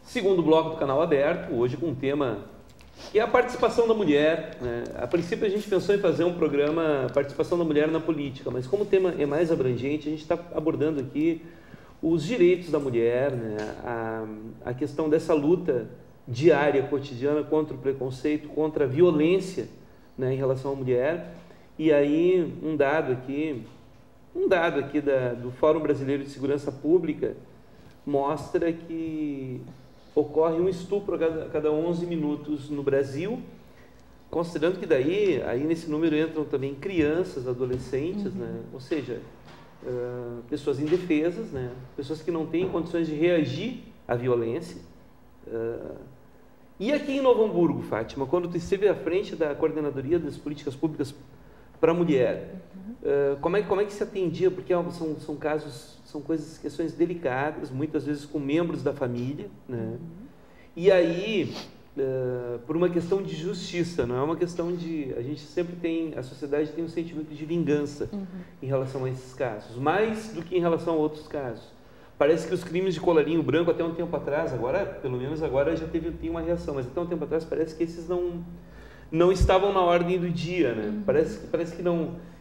Segundo bloco do Canal Aberto, hoje com um tema que é a participação da mulher, né? A princípio a gente pensou em fazer um programa Participação da Mulher na Política, mas como o tema é mais abrangente, a gente está abordando aqui os direitos da mulher, né? A questão dessa luta diária, cotidiana contra o preconceito, contra a violência, né, em relação à mulher. E aí um dado aqui do Fórum Brasileiro de Segurança Pública mostra que ocorre um estupro a cada 11 minutos no Brasil, considerando que daí, aí nesse número entram também crianças, adolescentes, né? Ou seja, pessoas indefesas, né? Pessoas que não têm condições de reagir à violência. E aqui em Novo Hamburgo, Fátima, quando tu esteve à frente da Coordenadoria das Políticas Públicas para a Mulher, como é que se atendia? Porque são casos, são questões delicadas, muitas vezes com membros da família, né? E aí, por uma questão de justiça, não é uma questão de... a sociedade tem um sentimento de vingança em relação a esses casos, mais do que em relação a outros casos. Parece que os crimes de colarinho branco, até um tempo atrás, agora, pelo menos agora já tem uma reação, mas até um tempo atrás parece que esses não estavam na ordem do dia, né? Parece que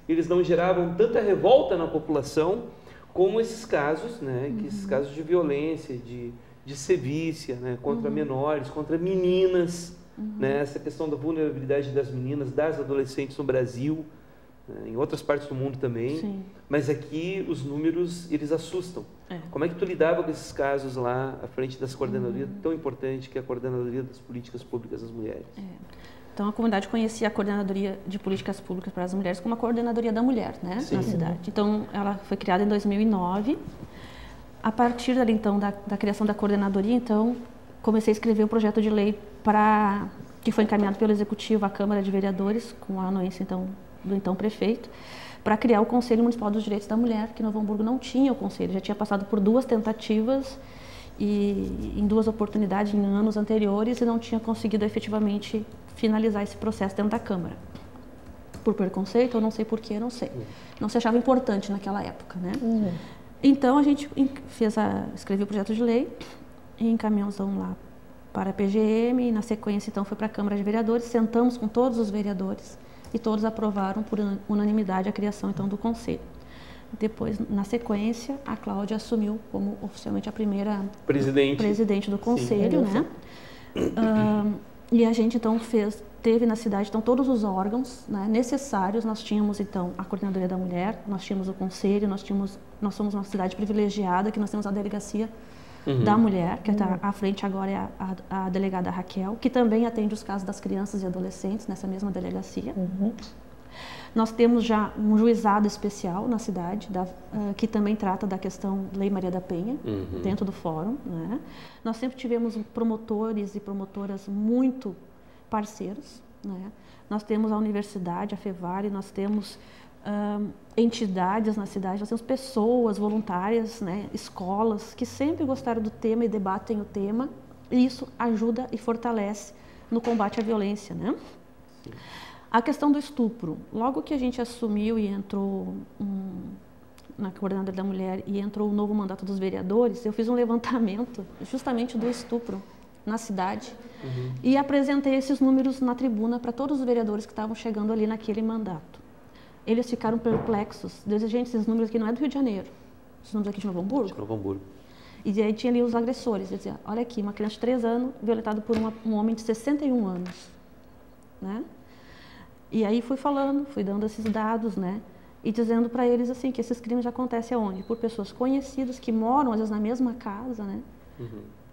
eles não geravam tanta revolta na população como esses casos, né? Esses casos de violência, de sevícia, né? Contra menores, contra meninas, né? Essa questão da vulnerabilidade das meninas, das adolescentes no Brasil, né? Em outras partes do mundo também. Sim. Mas aqui os números, eles assustam. Como é que tu lidava com esses casos lá à frente dessa coordenadoria tão importante que é a Coordenadoria das Políticas Públicas das Mulheres? Então, a comunidade conhecia a Coordenadoria de Políticas Públicas para as Mulheres como a Coordenadoria da Mulher, né, na cidade. Então, ela foi criada em 2009. A partir dali, então, da criação da coordenadoria, então, comecei a escrever um projeto de lei que foi encaminhado pelo Executivo à Câmara de Vereadores, com a anuência, então, do então prefeito, para criar o Conselho Municipal dos Direitos da Mulher, que Novo Hamburgo não tinha o conselho, já tinha passado por 2 tentativas e em 2 oportunidades em anos anteriores e não tinha conseguido efetivamente finalizar esse processo dentro da Câmara. Por preconceito, ou não sei porquê, não sei. Não se achava importante naquela época, né? Então, a gente escreveu o projeto de lei e encaminhamos então, lá para a PGM e, na sequência, então, foi para a Câmara de Vereadores, sentamos com todos os vereadores e todos aprovaram por unanimidade a criação, então, do Conselho. Depois, na sequência, a Cláudia assumiu como oficialmente a primeira presidente do Conselho, né? E a gente, então, teve na cidade, então, todos os órgãos, né, necessários. Nós tínhamos, então, a Coordenadoria da Mulher, nós tínhamos o Conselho, nós somos uma cidade privilegiada, que nós temos a Delegacia da Mulher, que está à frente agora é a delegada Raquel, que também atende os casos das crianças e adolescentes nessa mesma delegacia. Nós temos já um juizado especial na cidade, que também trata da questão Lei Maria da Penha, dentro do fórum, né? Nós sempre tivemos promotores e promotoras muito parceiros, né? Nós temos a universidade, a FEVARE, nós temos entidades na cidade, nós temos pessoas voluntárias, né? Escolas, que sempre gostaram do tema e debatem o tema, e isso ajuda e fortalece no combate à violência, né? A questão do estupro, logo que a gente assumiu e entrou na Coordenadoria da Mulher e entrou o novo mandato dos vereadores, eu fiz um levantamento justamente do estupro na cidade e apresentei esses números na tribuna para todos os vereadores que estavam chegando ali naquele mandato. Eles ficaram perplexos, dizendo, gente, esses números aqui não é do Rio de Janeiro, esses números aqui de Novo Hamburgo. De Novo Hamburgo. E aí tinha ali os agressores, eles diziam, olha aqui, uma criança de 3 anos violentada por um homem de 61 anos, né? E aí fui dando esses dados, né? E dizendo para eles assim que esses crimes acontecem aonde? Por pessoas conhecidas que moram às vezes na mesma casa, né?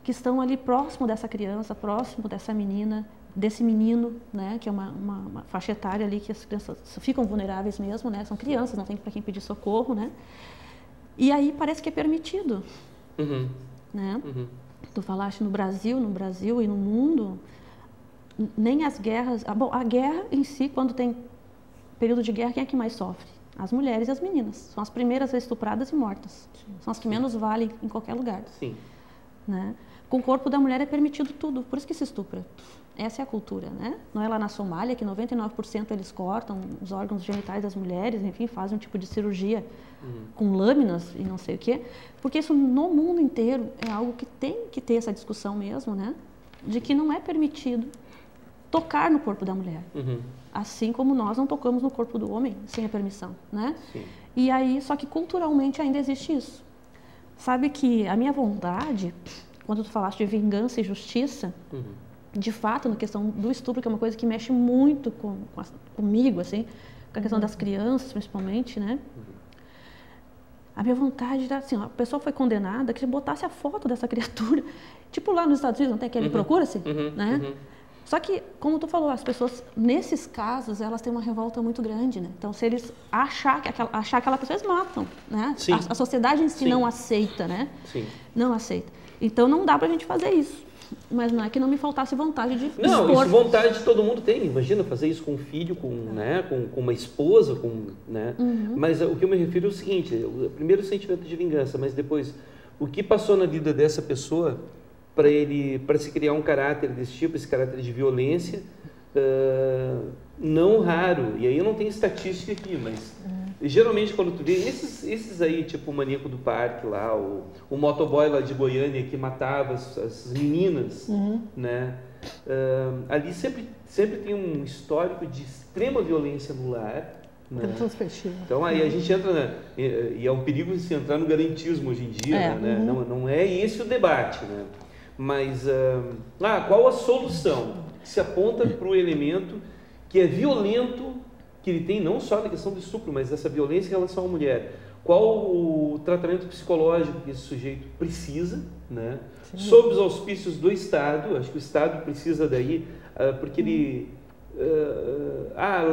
Que estão ali próximo dessa criança, próximo dessa menina, desse menino, né? Que é uma faixa etária ali que as crianças ficam vulneráveis mesmo, né? São crianças, não tem para quem pedir socorro, né? E aí parece que é permitido, né? Tu falaste no Brasil e no mundo. Nem as guerras... Bom, a guerra em si, quando tem período de guerra, quem é que mais sofre? As mulheres e as meninas. São as primeiras estupradas e mortas. São as que menos valem em qualquer lugar. né? Com o corpo da mulher é permitido tudo, por isso que se estupra. Essa é a cultura, né? Não é lá na Somália que 99% eles cortam os órgãos genitais das mulheres, enfim, fazem um tipo de cirurgia com lâminas e não sei o quê, porque isso no mundo inteiro é algo que tem que ter essa discussão mesmo, né? De que não é permitido tocar no corpo da mulher. Assim como nós não tocamos no corpo do homem sem a permissão, né? Sim. E aí, só que culturalmente ainda existe isso. Sabe que a minha vontade, quando tu falaste de vingança e justiça, de fato, na questão do estupro, que é uma coisa que mexe muito comigo, assim, com a questão das crianças, principalmente, né? A minha vontade era assim, ó, a pessoa foi condenada, que botasse a foto dessa criatura. Tipo lá nos Estados Unidos, não tem aquele procura-se, né? Só que, como tu falou, as pessoas, nesses casos, elas têm uma revolta muito grande, né? Então, se eles achar aquela pessoa, eles matam, né? A sociedade em si não aceita, né? Sim. Não aceita. Então, não dá pra gente fazer isso. Mas não é que não me faltasse vontade de Não, expor. isso vontade todo mundo tem. Imagina fazer isso com um filho, né, com uma esposa, né? Mas o que eu me refiro é o seguinte: o primeiro sentimento de vingança, mas depois o que passou na vida dessa pessoa para se criar um caráter desse tipo, esse caráter de violência, não raro. E aí eu não tenho estatística aqui, mas geralmente quando tu vê esses aí, tipo o maníaco do parque lá, o motoboy lá de Goiânia que matava as meninas, né? Ali sempre tem um histórico de extrema violência no lar. Né? Então aí a gente entra, e é um perigo se entrar no garantismo hoje em dia, né? Não é esse o debate, né? Mas qual a solução que se aponta para o elemento que é violento, que ele tem não só na questão do estupro, mas essa violência em relação à mulher? Qual o tratamento psicológico que esse sujeito precisa, né? Sob os auspícios do Estado? Acho que o Estado precisa daí, porque ele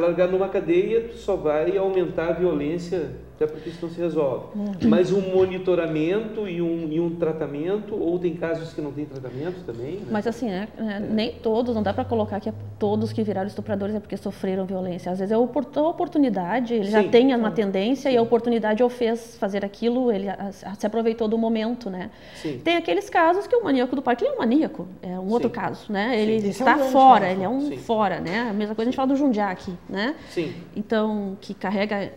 largar numa cadeia tu só vai aumentar a violência, até porque isso não se resolve. Mas um monitoramento e um tratamento, ou tem casos que não tem tratamento também, né? Mas assim, nem todos, não dá para colocar que todos que viraram estupradores é porque sofreram violência. Às vezes é a oportunidade, ele já tem uma tendência e a oportunidade o fez fazer aquilo, ele se aproveitou do momento, né? Sim. Tem aqueles casos que o maníaco do parque, ele é um maníaco, é um outro caso, né? Ele está fora, ele é um fora, né? A mesma coisa a gente fala do Jundiá aqui, né? Sim. Então, que carrega,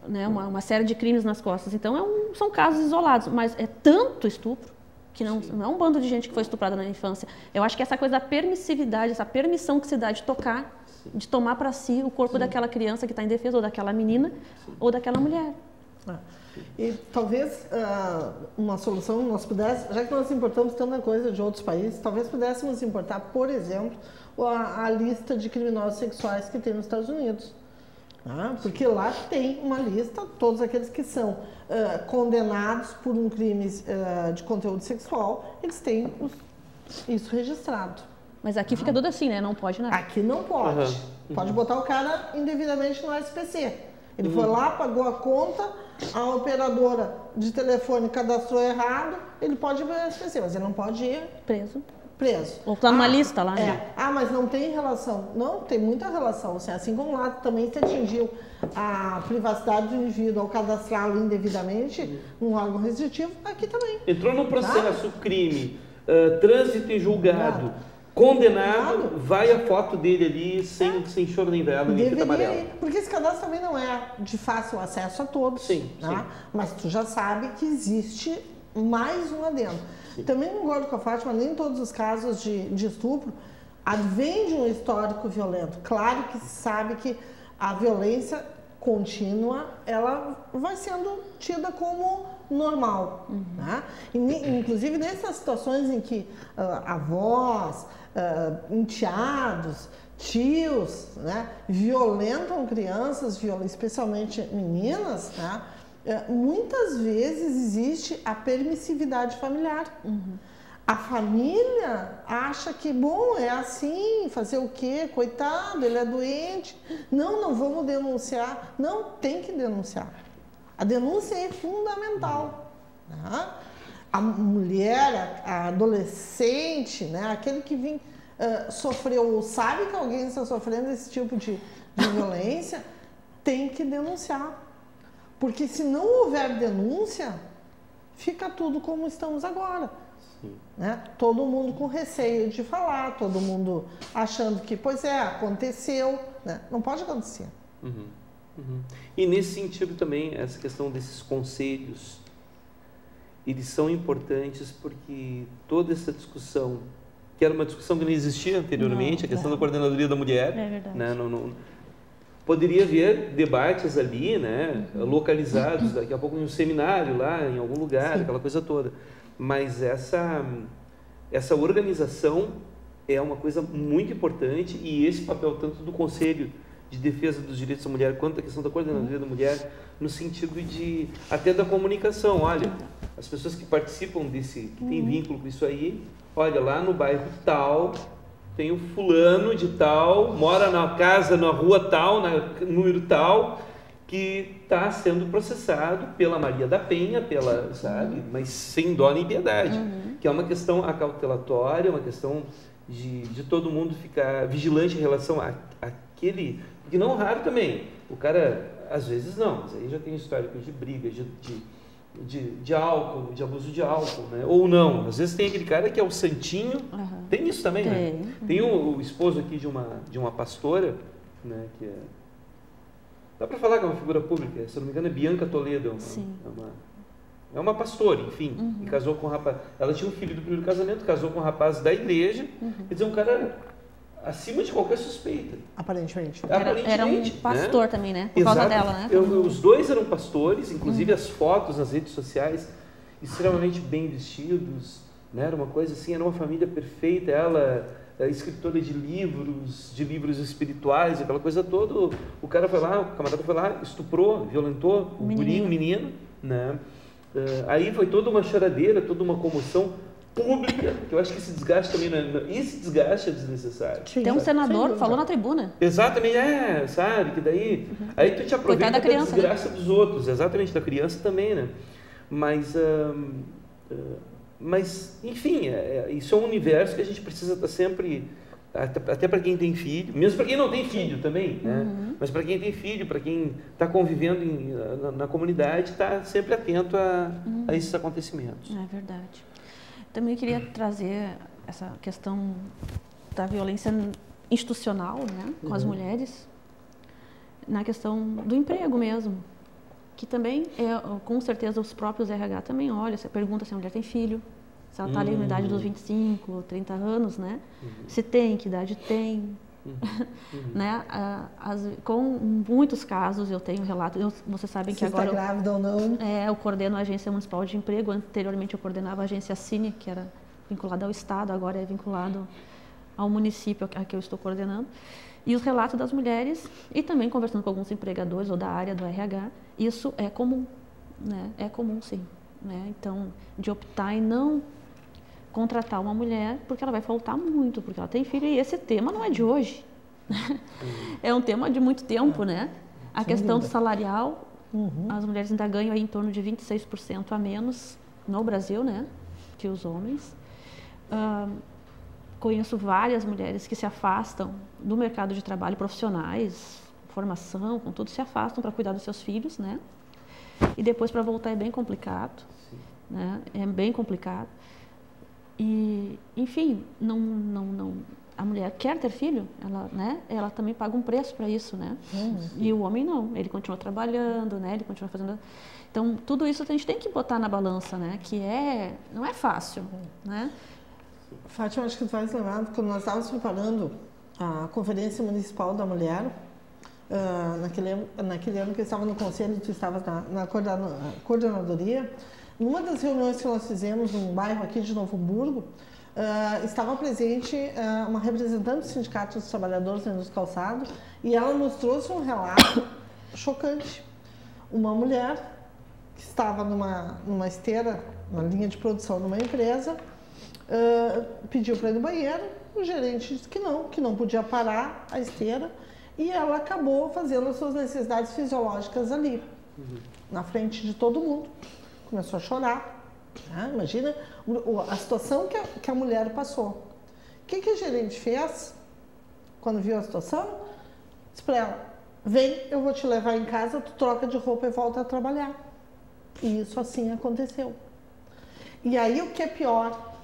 né, uma série de crimes nas costas. Então, são casos isolados, mas é tanto estupro que não é um bando de gente que foi estuprada na infância. Eu acho que essa coisa da permissividade, essa permissão que se dá de tocar, de tomar para si o corpo daquela criança que está indefesa, ou daquela menina, ou daquela mulher. E talvez uma solução nós pudéssemos, já que nós importamos tanta coisa de outros países, talvez pudéssemos importar, por exemplo, a lista de criminosos sexuais que tem nos Estados Unidos. Porque lá tem uma lista, todos aqueles que são condenados por um crime de conteúdo sexual, eles têm isso registrado. Mas aqui fica tudo assim, né? Não pode nada. Aqui não pode. Pode botar o cara indevidamente no SPC. Ele foi lá, pagou a conta, a operadora de telefone cadastrou errado, ele pode ir para o SPC, mas ele não pode ir preso. Ou está numa lista lá, né? Mas não tem relação. Não, tem muita relação. Assim como lá também se atingiu a privacidade do indivíduo ao cadastrá-lo indevidamente num órgão restritivo, aqui também. Entrou no processo, crime, trânsito em julgado, condenado, vai a foto dele ali sem choro nem vela, nem fita amarela. Porque esse cadastro também não é de fácil acesso a todos. Sim. Mas tu já sabe que existe mais um adendo. Também concordo com a Fátima, nem todos os casos de estupro advêm de um histórico violento. Claro que se sabe que a violência contínua, ela vai sendo tida como normal. Né? Inclusive nessas situações em que avós, enteados, tios, né, violentam crianças, especialmente meninas, né? Muitas vezes existe a permissividade familiar. A família acha que, bom, é assim, fazer o quê? Coitado, ele é doente. Não vamos denunciar. Não, tem que denunciar. A denúncia é fundamental. Né? A mulher, a adolescente, né? Aquele que sofreu ou sabe que alguém está sofrendo esse tipo de violência, tem que denunciar. Porque se não houver denúncia, fica tudo como estamos agora. Né? Todo mundo com receio de falar, todo mundo achando que, pois é, aconteceu, né? Não pode acontecer. E nesse sentido também, essa questão desses conselhos, eles são importantes porque toda essa discussão, que era uma discussão que não existia anteriormente, a questão da coordenadoria da mulher, né? Poderia haver debates ali, né? Localizados, daqui a pouco em um seminário lá, em algum lugar, aquela coisa toda. Mas essa organização é uma coisa muito importante, e esse papel tanto do Conselho de Defesa dos Direitos da Mulher quanto a questão da coordenadoria da mulher, no sentido de até da comunicação. Olha, as pessoas que participam desse, que tem vínculo com isso aí, olha, lá no bairro tal tem o fulano de tal, mora na casa, na rua tal, número tal, que está sendo processado pela Maria da Penha, sabe, mas sem dó nem piedade, que é uma questão acautelatória, uma questão de todo mundo ficar vigilante em relação àquele, porque não raro também, o cara, às vezes não, mas aí já tem histórico de briga, de álcool, de abuso de álcool, né? Ou não, às vezes tem aquele cara que é o santinho, tem isso também, né? Tem o esposo aqui de uma pastora, né, que dá para falar que é uma figura pública, se eu não me engano é Bianca Toledo, é uma pastora, enfim, e casou com um rapaz, ela tinha um filho do primeiro casamento, casou com um rapaz da igreja, quer dizer, um cara acima de qualquer suspeita. Aparentemente. Era um pastor, né? Também, né? Por causa dela, né? Os dois eram pastores, inclusive as fotos nas redes sociais, extremamente bem vestidos, né? Era uma coisa assim, era uma família perfeita, ela é escritora de livros espirituais, aquela coisa toda. O cara foi lá, o camarada foi lá, estuprou, violentou o menino, né? Aí foi toda uma choradeira, toda uma comoção pública, que eu acho que esse desgaste também esse desgaste é desnecessário. Tem um senador que falou na tribuna. Exatamente, sabe, que daí aí tu te aproveita da desgraça, né? Dos outros, exatamente, da criança também, né? Mas enfim, isso é um universo que a gente precisa estar sempre, até para quem tem filho, mesmo para quem não tem filho também, né? Mas para quem tem filho, para quem está convivendo na comunidade, está sempre atento a esses acontecimentos. É verdade. Também queria trazer essa questão da violência institucional, né, com as mulheres, na questão do emprego mesmo, que também, com certeza, os próprios RH também olham, você pergunta se a mulher tem filho, se ela está ali na idade dos 25, 30 anos, né, se tem, que idade tem, né, com muitos casos eu tenho relato, vocês sabem que agora está grávida ou não. Eu coordeno a Agência Municipal de Emprego, anteriormente eu coordenava a Agência Cine, que era vinculada ao Estado, agora é vinculado ao município a que eu estou coordenando, e os relatos das mulheres, e também conversando com alguns empregadores ou da área do RH, isso é comum, né, é comum sim, né, então de optar em não contratar uma mulher porque ela vai faltar muito, porque ela tem filho, e esse tema não é de hoje. É um tema de muito tempo, né? A questão do salarial, as mulheres ainda ganham aí em torno de 26% a menos no Brasil, né? Que os homens. Conheço várias mulheres que se afastam do mercado de trabalho, profissionais, formação, com tudo, se afastam para cuidar dos seus filhos, né? E depois para voltar é bem complicado, né? É bem complicado. E, enfim, a mulher quer ter filho, ela também paga um preço para isso, né? E o homem não, ele continua trabalhando, né? Ele continua fazendo. Então, tudo isso a gente tem que botar na balança, né? Que não é fácil, né? Fátima, acho que tu vais lembrar, quando nós estávamos preparando a Conferência Municipal da Mulher, naquele ano que eu estava no conselho, tu estavas na coordenadoria. Numa das reuniões que nós fizemos num bairro aqui de Novo Hamburgo, estava presente uma representante do Sindicato dos Trabalhadores dos Calçados, e ela nos trouxe um relato chocante. Uma mulher que estava numa esteira, numa linha de produção numa empresa, pediu para ir no banheiro, o gerente disse que não podia parar a esteira, e ela acabou fazendo as suas necessidades fisiológicas ali, na frente de todo mundo. Começou a chorar, né? Imagina a situação que a mulher passou. O que a gerente fez quando viu a situação? Disse para ela, vem, eu vou te levar em casa, tu troca de roupa e volta a trabalhar. E isso assim aconteceu. E aí o que é pior,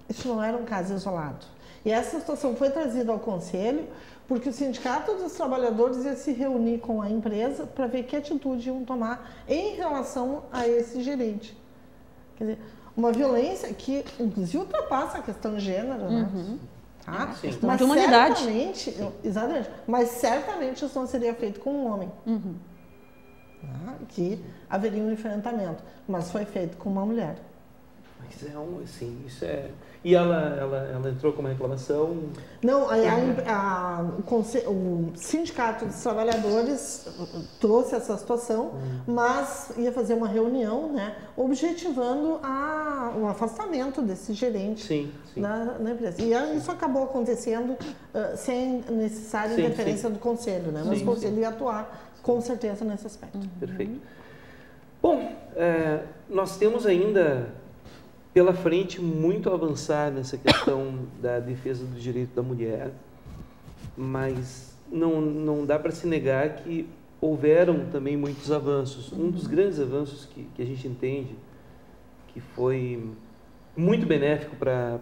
Isso não era um caso isolado. E essa situação foi trazida ao conselho porque o Sindicato dos Trabalhadores ia se reunir com a empresa para ver que atitude iam tomar em relação a esse gerente. Quer dizer, uma violência que, inclusive, ultrapassa a questão de gênero, né? Tá? Mas de humanidade. Exatamente. Mas certamente isso não seria feito com um homem. Que haveria um enfrentamento. Mas foi feito com uma mulher. Mas assim, isso é... E ela entrou com uma reclamação? Não, o Sindicato dos Trabalhadores trouxe essa situação, mas ia fazer uma reunião, né, objetivando o afastamento desse gerente na empresa. E isso acabou acontecendo sem necessária interferência do Conselho, né? Mas o Conselho ia atuar com certeza nesse aspecto. Perfeito. Bom, nós temos ainda pela frente muito a avançar nessa questão da defesa do direito da mulher, mas não dá para se negar que houveram também muitos avanços. Um dos grandes avanços que a gente entende que foi muito benéfico para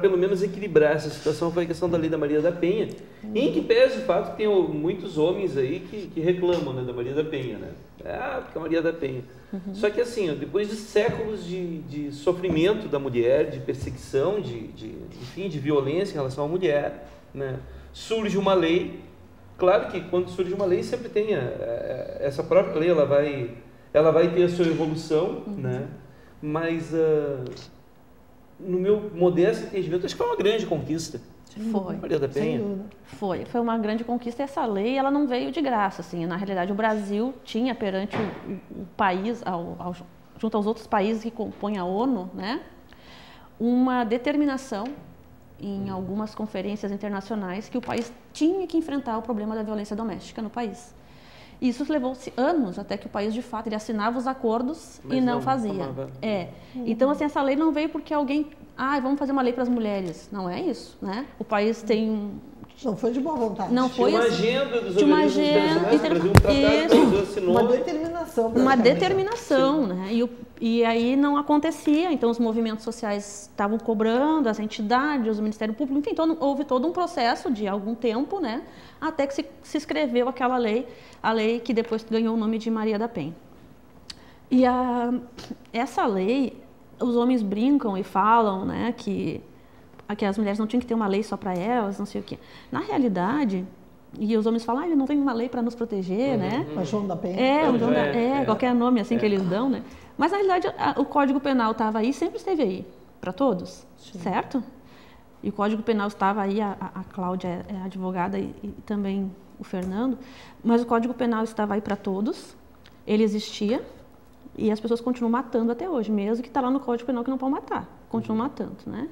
pelo menos equilibrar essa situação foi a questão da Lei da Maria da Penha, em que pese o fato que tem muitos homens aí que reclamam, né, da Maria da Penha, né? Porque a Maria da Penha. Só que assim, depois de séculos de sofrimento da mulher, de perseguição, enfim, de violência em relação à mulher, né, surge uma lei. Claro que quando surge uma lei sempre tem essa própria lei, ela vai ter a sua evolução, né? Mas no meu modesto entendimento, acho que foi uma grande conquista. Foi. Maria da Penha. Foi uma grande conquista. Essa lei, ela não veio de graça, assim. Na realidade, o Brasil tinha perante o país, junto aos outros países que compõem a ONU, né, uma determinação em algumas conferências internacionais que o país tinha que enfrentar o problema da violência doméstica no país. Isso levou-se anos até que o país, de fato, ele assinava os acordos e não fazia. Então, assim, essa lei não veio porque alguém... vamos fazer uma lei para as mulheres. Não é isso, né? O país tem Não foi de boa vontade. Não foi uma agenda dos organismos internacionais, o Brasil assinou. Uma determinação. Uma determinação, né? E aí não acontecia, então os movimentos sociais estavam cobrando, as entidades, o Ministério Público, enfim, houve todo um processo de algum tempo, né? Até que se escreveu aquela lei, a lei que depois ganhou o nome de Maria da Penha. E essa lei, os homens brincam e falam, né, que as mulheres não tinham que ter uma lei só para elas, não sei o quê. Na realidade, e os homens falam, ele não tem uma lei para nos proteger, né? Mas João da Penha. Qualquer nome assim que eles dão, né? Mas na realidade o Código Penal estava aí, sempre esteve aí, para todos, certo? E o Código Penal estava aí, a Cláudia é advogada e também o Fernando, mas o Código Penal estava aí para todos, ele existia e as pessoas continuam matando até hoje, mesmo que está lá no Código Penal que não pode matar, continuam matando, né?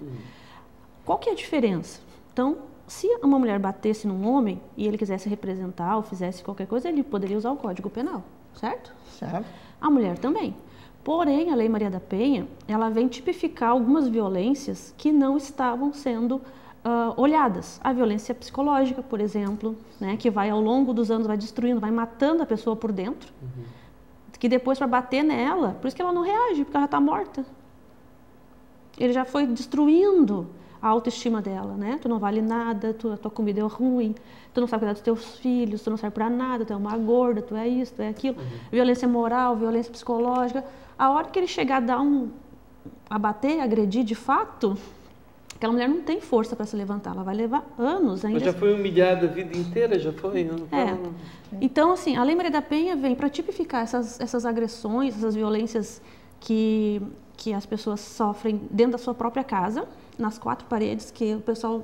Qual que é a diferença? Então, se uma mulher batesse num homem e ele quisesse representar ou fizesse qualquer coisa, ele poderia usar o Código Penal, certo? Certo. A mulher também. Porém, a Lei Maria da Penha, ela vem tipificar algumas violências que não estavam sendo olhadas. A violência psicológica, por exemplo, né, que vai ao longo dos anos, vai destruindo, vai matando a pessoa por dentro, que depois para bater nela, por isso que ela não reage, porque ela está morta. Ele já foi destruindo a autoestima dela, né? Tu não vale nada, a tua comida é ruim, tu não sabe cuidar dos teus filhos, tu não serve para nada, tu é uma gorda, tu é isso, tu é aquilo. Violência moral, violência psicológica. A hora que ele chegar a dar a bater, a agredir de fato, aquela mulher não tem força para se levantar, ela vai levar anos ainda. Mas já foi humilhada a vida inteira, já foi? Então, assim, a Lei Maria da Penha vem para tipificar essas agressões, essas violências que as pessoas sofrem dentro da sua própria casa, nas quatro paredes, que o pessoal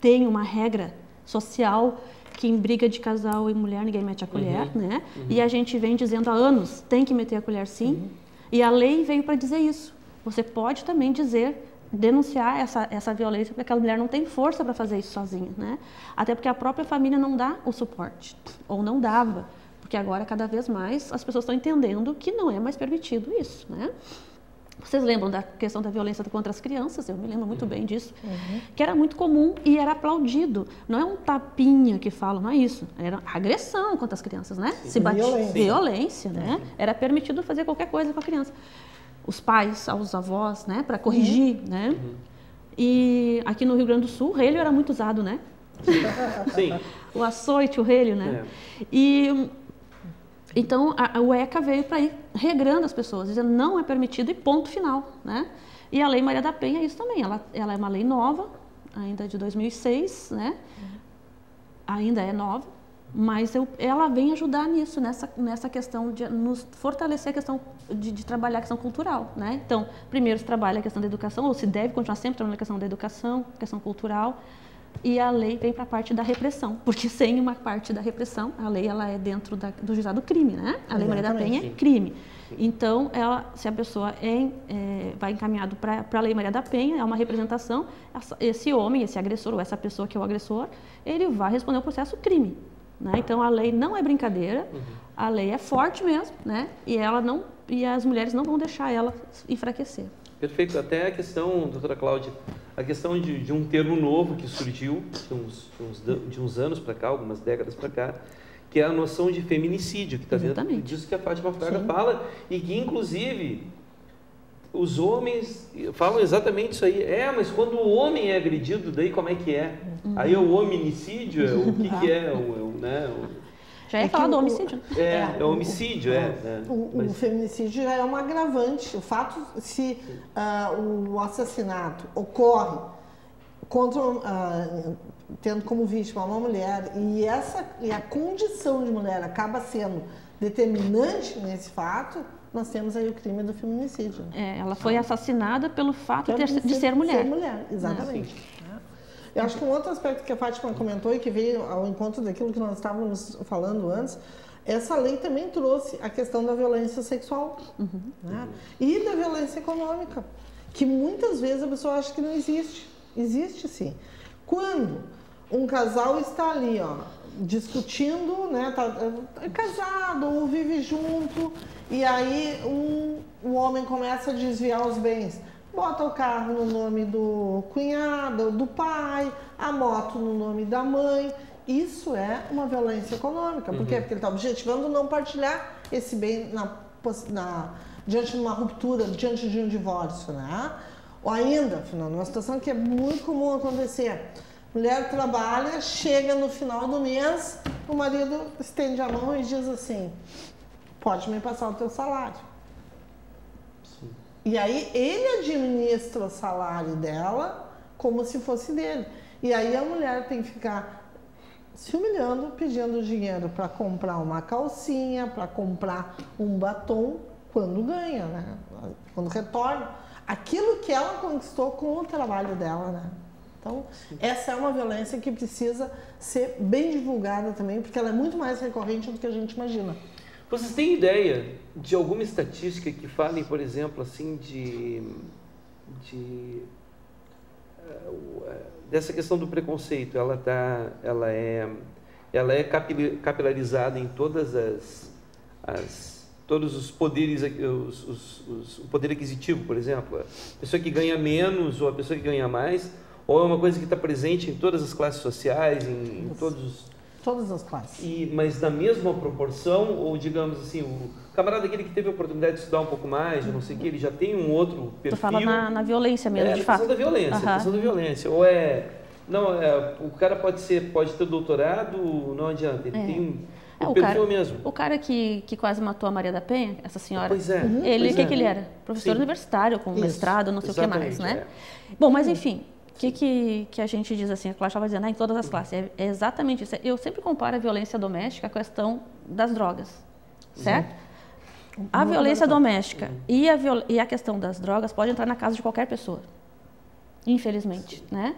tem uma regra social que em briga de casal e mulher ninguém mete a colher, né? E a gente vem dizendo há anos, tem que meter a colher sim, e a lei veio para dizer isso. Você pode também denunciar essa violência, porque aquela mulher não tem força para fazer isso sozinha, né? Até porque a própria família não dá o suporte, ou não dava, porque agora cada vez mais as pessoas estão entendendo que não é mais permitido isso, né? Vocês lembram da questão da violência contra as crianças? Eu me lembro muito bem disso. Que era muito comum e era aplaudido. Não é um tapinha que falam, não é isso. Era agressão contra as crianças, né? Se batia, violência, né? Era permitido fazer qualquer coisa com a criança. Os pais, os avós, né? Para corrigir, né? E aqui no Rio Grande do Sul, o relho era muito usado, né? Sim. O açoite, o relho, né? E então o ECA veio para ir regrando as pessoas, dizendo não é permitido e ponto final, né? E a Lei Maria da Penha é isso também, ela é uma lei nova, ainda de 2006, né? Ainda é nova, mas ela vem ajudar nisso, nessa questão de nos fortalecer a questão de trabalhar a questão cultural, né? Então, primeiro se trabalha a questão da educação, ou se deve continuar sempre trabalhando a questão da educação, questão cultural, e a lei vem para a parte da repressão, porque sem uma parte da repressão, a lei ela é dentro do juizado do crime, né? A Lei Maria da Penha é crime. Então, se a pessoa vai encaminhado para a Lei Maria da Penha, é uma representação, esse homem, esse agressor, ou essa pessoa que é o agressor, ele vai responder o processo crime. Né? Então, a lei não é brincadeira, a lei é forte mesmo, né? E as mulheres não vão deixar ela enfraquecer. Perfeito. Até a questão, doutora Cláudia, a questão de um termo novo que surgiu de uns anos para cá, algumas décadas para cá, que é a noção de feminicídio, que está dentro disso que a Fátima Fraga fala, e que, inclusive, os homens falam exatamente isso aí. Mas quando o homem é agredido, daí como é que é? Aí é o hominicídio? O que é? Né? Já ia falar do homicídio. É homicídio, O feminicídio já é um agravante. O fato, se o assassinato ocorre tendo como vítima uma mulher e a condição de mulher acaba sendo determinante nesse fato, nós temos aí o crime do feminicídio. Ela foi assassinada pelo fato de ser mulher. Ser mulher, exatamente. Eu acho que um outro aspecto que a Fátima comentou e que veio ao encontro daquilo que nós estávamos falando antes, essa lei também trouxe a questão da violência sexual, né? E da violência econômica, que muitas vezes a pessoa acha que não existe. Existe sim. Quando um casal está ali, discutindo, né, é casado ou vive junto, e aí o homem começa a desviar os bens. Bota o carro no nome do cunhado, do pai, a moto no nome da mãe. Isso é uma violência econômica. Por quê? Porque ele está objetivando não partilhar esse bem diante de uma ruptura, diante de um divórcio, né? Ou ainda, numa situação que é muito comum acontecer. Mulher trabalha, chega no final do mês, o marido estende a mão e diz assim, pode me passar o teu salário. Sim. E aí ele administra o salário dela como se fosse dele. E aí a mulher tem que ficar se humilhando, pedindo dinheiro para comprar uma calcinha, para comprar um batom, quando ganha, né? Quando retorna. Aquilo que ela conquistou com o trabalho dela, né? Então, essa é uma violência que precisa ser bem divulgada também, porque ela é muito mais recorrente do que a gente imagina. Vocês têm ideia de alguma estatística que fale, por exemplo, assim, dessa questão do preconceito? Ela é capilarizada em todas todos os poderes, o poder aquisitivo, por exemplo, a pessoa que ganha menos ou a pessoa que ganha mais, ou é uma coisa que está presente em todas as classes sociais, em todas as classes. Mas na mesma proporção, ou digamos assim, o camarada aquele que teve a oportunidade de estudar um pouco mais, eu não sei o que, ele já tem um outro perfil. Tu fala na violência mesmo, de fato. A questão da violência. Ou o cara pode ter doutorado, não adianta, ele tem o perfil mesmo. O cara que quase matou a Maria da Penha, essa senhora, pois é. Ele, o que ele era? Professor universitário, com mestrado, não sei o que mais, né? Bom, mas enfim, o que a gente diz assim, a Cláudia estava dizendo, em todas as classes, é exatamente isso. Eu sempre comparo a violência doméstica com a questão das drogas, certo? A violência doméstica e a questão das drogas pode entrar na casa de qualquer pessoa, infelizmente, né?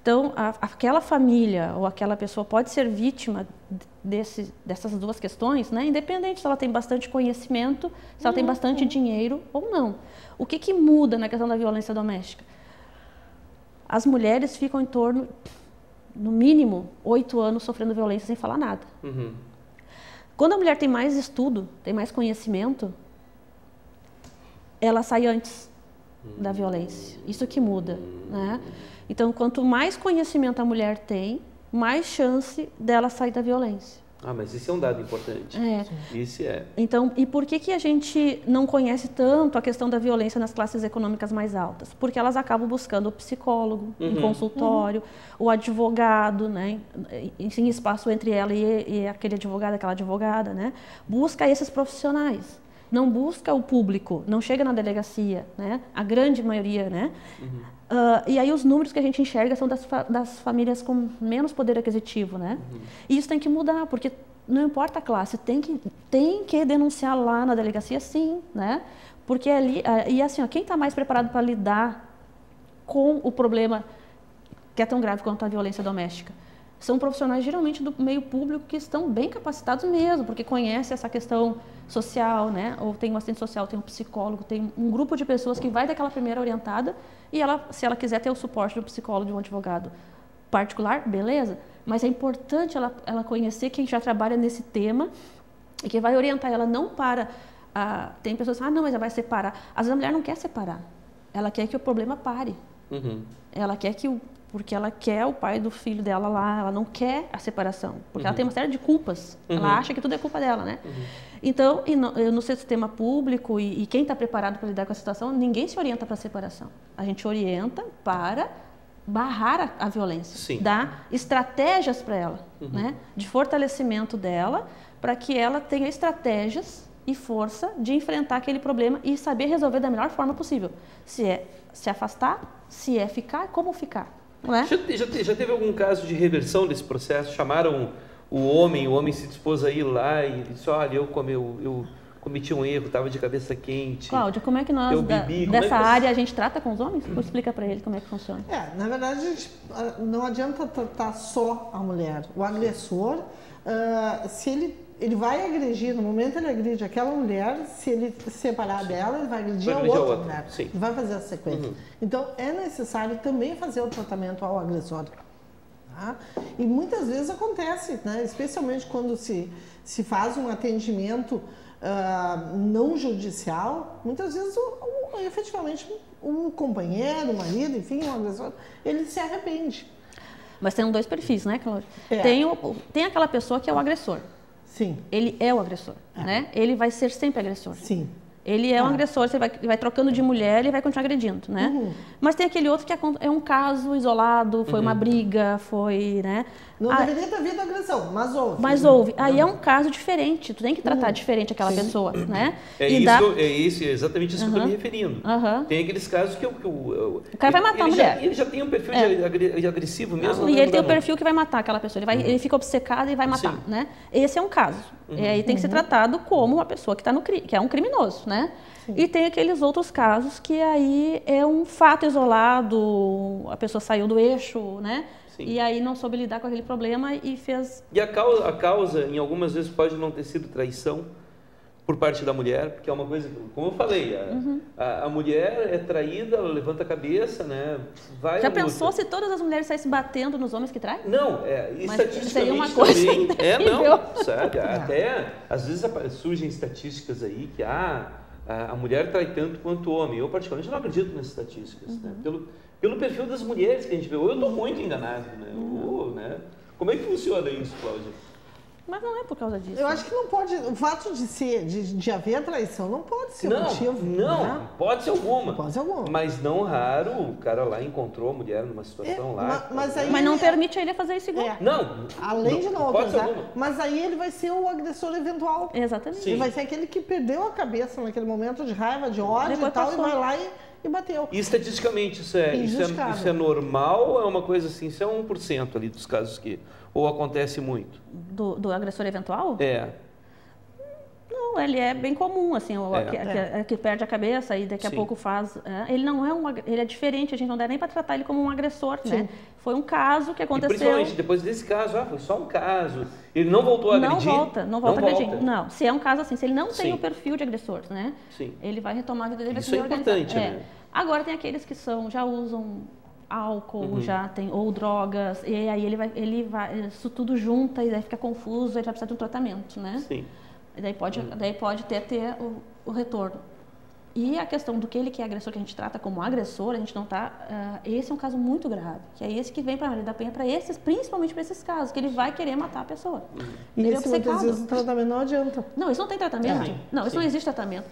Então, aquela família ou aquela pessoa pode ser vítima dessas duas questões, né? Independente se ela tem bastante conhecimento, se ela tem bastante dinheiro ou não. O que muda na questão da violência doméstica? As mulheres ficam em torno, no mínimo, 8 anos sofrendo violência sem falar nada. Quando a mulher tem mais estudo, tem mais conhecimento, ela sai antes da violência. Isso que muda, né? Então, quanto mais conhecimento a mulher tem, mais chance dela sair da violência. Mas isso é um dado importante. Isso é. Então, e por que a gente não conhece tanto a questão da violência nas classes econômicas mais altas? Porque elas acabam buscando o psicólogo, em consultório, o advogado, né? Em espaço entre ela e aquele advogado, aquela advogada, né? Busca esses profissionais. Não busca o público, não chega na delegacia, né? A grande maioria, né? E aí os números que a gente enxerga são das famílias com menos poder aquisitivo, né? E isso tem que mudar, porque não importa a classe, tem que denunciar lá na delegacia, sim, né? Porque ali, e assim, ó, quem está mais preparado para lidar com o problema que é tão grave quanto a violência doméstica? São profissionais geralmente do meio público que estão bem capacitados mesmo, porque conhecem essa questão social, né? Ou tem um assistente social, tem um psicólogo, tem um grupo de pessoas que vai daquela primeira orientada e ela, se ela quiser ter o suporte do psicólogo, de um advogado particular, beleza. Mas é importante ela conhecer quem já trabalha nesse tema e que vai orientar ela não para... tem pessoas que não, mas ela vai separar. Às vezes a mulher não quer separar. Ela quer que o problema pare. Ela quer porque ela quer o pai do filho dela lá, ela não quer a separação, porque ela tem uma série de culpas, ela acha que tudo é culpa dela, né? Então, no sistema público, e quem está preparado para lidar com a situação, ninguém se orienta para a separação. A gente orienta para barrar a violência, dar estratégias para ela, né? De fortalecimento dela, para que ela tenha estratégias e força de enfrentar aquele problema e saber resolver da melhor forma possível. Se é se afastar, se é ficar, como ficar. Não é? Já teve algum caso de reversão desse processo? Chamaram o homem se dispôs a ir lá e disse, olha, eu cometi um erro, estava de cabeça quente. Cláudia, como é que nós, dessa área, a gente trata com os homens? Explica para ele como é que funciona. Na verdade, a gente, não adianta tratar só a mulher. O agressor, se ele vai agredir, no momento ele agride aquela mulher, se ele se separar dela, ele vai agredir a outra mulher. Ele vai fazer a sequência. Então, é necessário também fazer o tratamento ao agressor. Tá? E muitas vezes acontece, né? Especialmente quando se faz um atendimento não judicial, muitas vezes efetivamente um companheiro, um marido, enfim, um agressor, ele se arrepende. Mas tem dois perfis, né, Cláudia? Tem aquela pessoa que é o agressor. Sim. Ele é o agressor, né? Ele vai ser sempre agressor. Sim. Ele é um agressor, você vai trocando de mulher e vai continuar agredindo, né? Mas tem aquele outro que é um caso isolado, foi uma briga, foi, né? Não deveria ter havido agressão, mas houve. Mas houve. Aí é um caso diferente, tu tem que tratar diferente aquela pessoa, né? É exatamente isso que eu estou me referindo. Tem aqueles casos que o cara vai matar a mulher. Ele já tem um perfil de agressivo mesmo. E ele tem o perfil que vai matar aquela pessoa. Ele fica obcecado e vai matar, né? Esse é um caso. E aí tem que ser tratado como uma pessoa que é um criminoso, né? E tem aqueles outros casos que aí é um fato isolado, a pessoa saiu do eixo, né? E aí não soube lidar com aquele problema e fez... E a causa, em algumas vezes, pode não ter sido traição por parte da mulher, porque é uma coisa, como eu falei, a mulher é traída, ela levanta a cabeça, né? Já pensou se todas as mulheres saíssem batendo nos homens que traem? Não, estatisticamente seria uma coisa não, sabe? Até, às vezes surgem estatísticas aí que a mulher trai tanto quanto o homem. Eu, particularmente, não acredito nessas estatísticas, né? Pelo perfil das mulheres que a gente vê. Ou eu estou muito enganado, né? Né? Como é que funciona isso, Cláudia? Mas não é por causa disso. Eu acho que não pode, o fato de haver traição não pode ser motivo. Não, né? pode ser alguma. Pode ser alguma. Mas não raro, o cara lá encontrou a mulher numa situação lá. Mas não permite a ele fazer isso igual. Não. Além de não autorizar. Alguma. Mas aí ele vai ser o agressor eventual. Exatamente. Ele vai ser aquele que perdeu a cabeça naquele momento de raiva, de ódio e tal, e vai lá e bateu. E estatisticamente isso é normal ou é uma coisa assim, isso é 1% ali dos casos que... Ou acontece muito? Do agressor eventual? Não, ele é bem comum, assim, que perde a cabeça e daqui a pouco faz... ele não é ele é diferente, a gente não dá nem para tratar ele como um agressor, né? Foi um caso que aconteceu... E principalmente depois desse caso, foi só um caso, ele não voltou a agredir? Não volta a agredir. Não, se é um caso assim, se ele não tem o perfil de agressor, né? Ele vai retomar a vida dele. Isso é importante, né? Agora tem aqueles que já usam álcool, ou drogas, e aí ele vai, isso tudo junta e daí fica confuso, ele vai precisar de um tratamento, né? E daí pode ter o retorno. E a questão do que ele que é agressor, que a gente trata como agressor, a gente não está... esse é um caso muito grave, que é esse que vem para a Maria da Penha, principalmente para esses casos, que ele vai querer matar a pessoa. E ele esse muitas vezes o tratamento não adianta. Não, isso não tem tratamento. Não, isso Sim. não existe tratamento.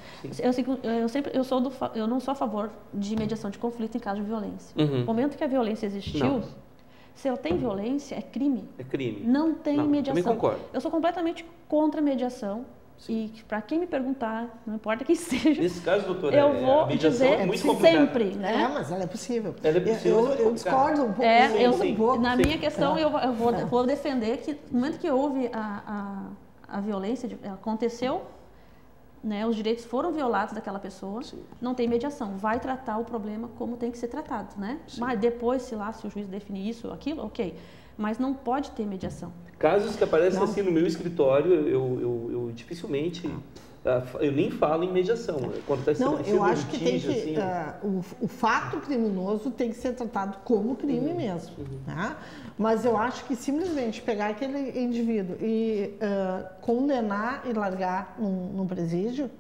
Eu não sou a favor de mediação de conflito em caso de violência. No momento que a violência existiu, se ela tem violência, é crime. É crime. Não tem mediação. Também concordo. Eu sou completamente contra a mediação. E para quem me perguntar, não importa quem seja, nesse caso, doutora, eu vou a mediação dizer é muito complicada. sempre, né? Mas ela é possível. Ela é possível, Eu discordo um pouco. Na minha questão, eu vou defender que no momento que houve a violência, aconteceu, né, os direitos foram violados daquela pessoa, não tem mediação. Vai tratar o problema como tem que ser tratado, né? Mas depois, se o juiz definir isso ou aquilo, ok. Mas não pode ter mediação. Casos que aparecem assim no meu escritório, eu dificilmente, eu nem falo em mediação. Quando está estabelecido eu acho que tem que, assim, o fato criminoso tem que ser tratado como crime mesmo. Tá? Mas eu acho que simplesmente pegar aquele indivíduo e condenar e largar num presídio,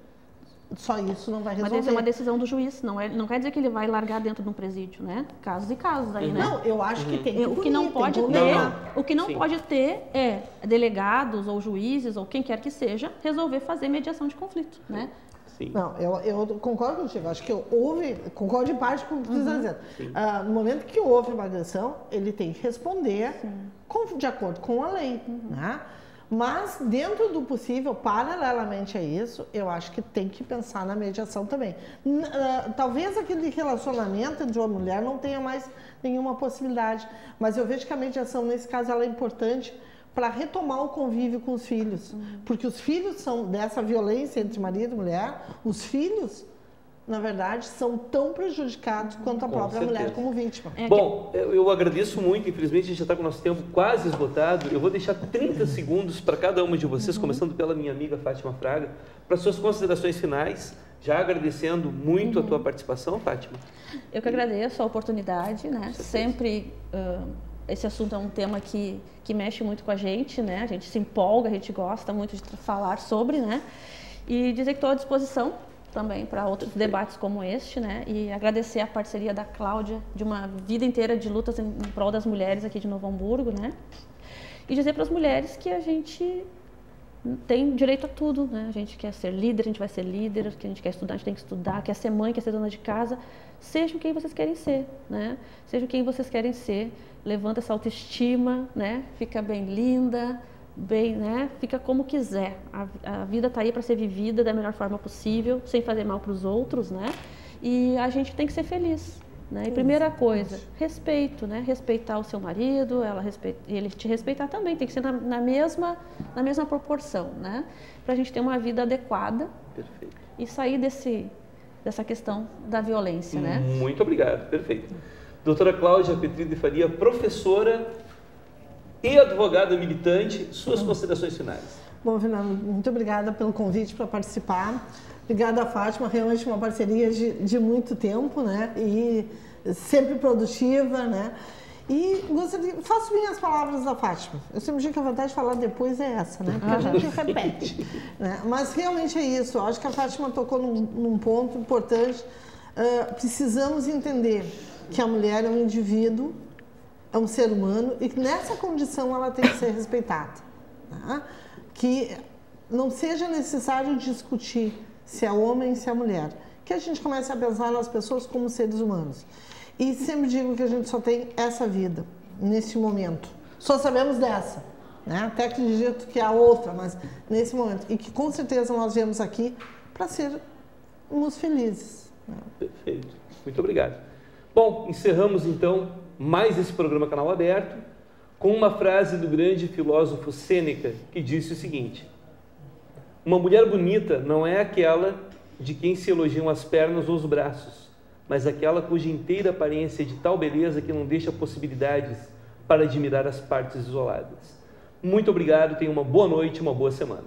só isso não vai resolver. Mas essa é uma decisão do juiz, não quer dizer que ele vai largar dentro de um presídio, né? Casos e casos aí, né? Não, eu acho que tem que o que não pode ter, pode ter é delegados ou juízes ou quem quer que seja resolver fazer mediação de conflito, né? Sim. Não, eu concordo contigo. Acho que concordo em parte com o que tu está dizendo. No momento que houve uma agressão, ele tem que responder de acordo com a lei, né? Mas, dentro do possível, paralelamente a isso, eu acho que tem que pensar na mediação também. Talvez aquele relacionamento entre uma mulher não tenha mais nenhuma possibilidade, mas eu vejo que a mediação, nesse caso, ela é importante para retomar o convívio com os filhos. Porque os filhos são dessa violência entre marido e mulher, os filhos, na verdade, são tão prejudicados quanto a própria mulher como vítima. Bom, eu agradeço muito, infelizmente a gente já está com o nosso tempo quase esgotado. Eu vou deixar 30 segundos para cada uma de vocês, começando pela minha amiga Fátima Fraga, para suas considerações finais, já agradecendo muito a tua participação, Fátima. Eu que agradeço a oportunidade, né? Sempre esse assunto é um tema que mexe muito com a gente, né? A gente se empolga, a gente gosta muito de falar sobre, né? E dizer que estou à disposição também para outros debates como este, né? E agradecer a parceria da Cláudia de uma vida inteira de lutas em prol das mulheres aqui de Novo Hamburgo, né? E dizer para as mulheres que a gente tem direito a tudo, né? A gente quer ser líder, a gente vai ser líder, que a gente quer estudar, a gente tem que estudar, quer ser mãe, quer ser dona de casa. Sejam quem vocês querem ser, né? Sejam quem vocês querem ser. Levanta essa autoestima, né? Fica bem linda, bem, né? Fica como quiser. A vida está aí para ser vivida da melhor forma possível, sem fazer mal para os outros, né? E a gente tem que ser feliz, né? E primeira coisa, respeito, né? Respeitar o seu marido, ele te respeitar também, tem que ser na mesma proporção, né? Para a gente ter uma vida adequada. Perfeito. E sair dessa questão da violência, né? Muito obrigado, perfeito. Doutora Cláudia Petri de Faria, professora e advogada militante, suas considerações finais. Bom, Fernando, muito obrigada pelo convite para participar. Obrigada, Fátima, realmente uma parceria de muito tempo, né? E sempre produtiva, né? E faço minhas palavras da Fátima. Eu sempre digo que a vontade de falar depois é essa, né? Porque a gente repete. Né? Mas realmente é isso. Eu acho que a Fátima tocou num ponto importante. Precisamos entender que a mulher é um indivíduo, é um ser humano e que nessa condição ela tem que ser respeitada. Tá? Que não seja necessário discutir se é homem, se é mulher. Que a gente comece a pensar nas pessoas como seres humanos. E sempre digo que a gente só tem essa vida, nesse momento. Só sabemos dessa. Né? Até acredito que há outra, mas nesse momento. E que com certeza nós viemos aqui para sermos felizes. Né? Perfeito. Muito obrigado. Bom, encerramos então mais esse programa Canal Aberto com uma frase do grande filósofo Sêneca que disse o seguinte: uma mulher bonita não é aquela de quem se elogiam as pernas ou os braços, mas aquela cuja inteira aparência é de tal beleza que não deixa possibilidades para admirar as partes isoladas. Muito obrigado, tenha uma boa noite, uma boa semana.